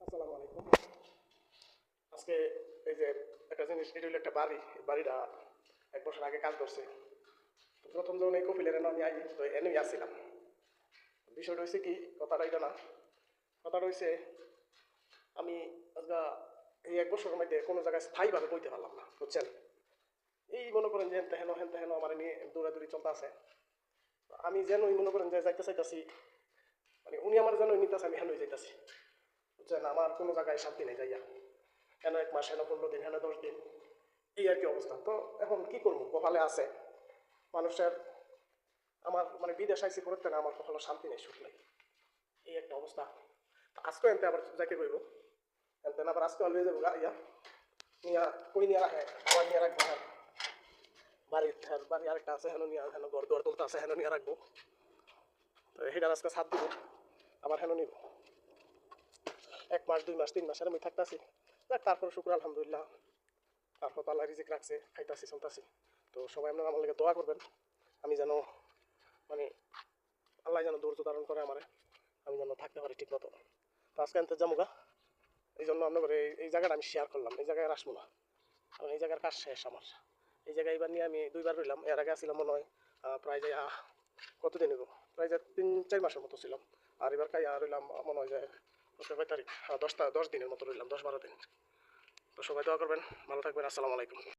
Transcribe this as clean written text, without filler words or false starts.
আসসালামু আলাইকুম। আজকে এই যে একটা জিনিস, এটা হলো একটা বাড়ি। এই বাড়িটা 1 বছর আগে কাজ করছে। তো প্রথম যখন এই কপিলের আমি আই, তো এনেই আসছিলাম। বিষয়টা হয়েছে কি, কথাটা এটা না, কথাটা হয়েছে আমি আজকা এই 1 বছরের মধ্যে কোনো জায়গায় স্থায়ীভাবে বইতে পারলাম না, বুঝছেন। এই মনে করেন যে হেন তেহেন আমার নিয়ে দৌড়াদৌড়ি চলতে আছে। আমি যেন মনে করেন যে যাইতে চাইতেছি, মানে উনি আমার যেন নিতেছে, আমি হেন যাইতেছি, বুঝছেন। আমার কোনো জায়গায় শান্তি নেই যাইয়া, হেন 1 মাস, হেন 15 দিন, হেন 10 দিন, এই আর কি অবস্থা। তো এখন কি করবো, কপালে আছে মানুষের। আমার মানে বিদেশ আইসি করতে না, আমার কপালে শান্তি নেই, সুখ নেই, এই একটা অবস্থা। আজকে এনতে আবার যাকে কইব, এনতে আবার আজকে অলওয়েজ যাবো ইয়া নিয়া, কই নিয়ে রাখে, আবার নিয়ে রাখবো। হ্যাঁ, বাড়ি আরেকটা আছে, হেন নিয়ে, হেন ঘর দোয়ার তুলতে আছে, হেন নিয়ে রাখবো। তো সেটার আজকে ছাদ দিব, আবার হেন নিব। 1 মাস 2 মাস 3 মাস আমি থাকতেছি, তারপর শুক্র আলহামদুলিল্লাহ, তারপর তো আল্লাহ রিজিক রাখছে, খাইতাছি চলতাছি। তো সবাই আপনারা আমার লাগে দোয়া করবেন, আমি যেন মানে আল্লাহ যেন ধৈর্য ধারণ করে আমারে, আমি যেন থাকতে পারি ঠিক মতো। তো আজকে আনতে যাবো গা, এই জন্য আপনার এই জায়গাটা আমি শেয়ার করলাম। এই জায়গায় আর আসবো না, কারণ এই জায়গার কাজ শেষ আমার। এই জায়গায় এবার নিয়ে আমি 2বার রইলাম। এর আগে আসছিলাম মনে হয় প্রায় যে কতদিন এগো, প্রায় যে 3-4 মাসের মতো ছিলাম। আর এবার কাই রইলাম মনে হয় যে 10 তারিখ, 10 দিনের মতো রইলাম, 10-12 দিন। তো সবাই দোয়া করবেন, ভালো থাকবেন। আসসালামু আলাইকুম।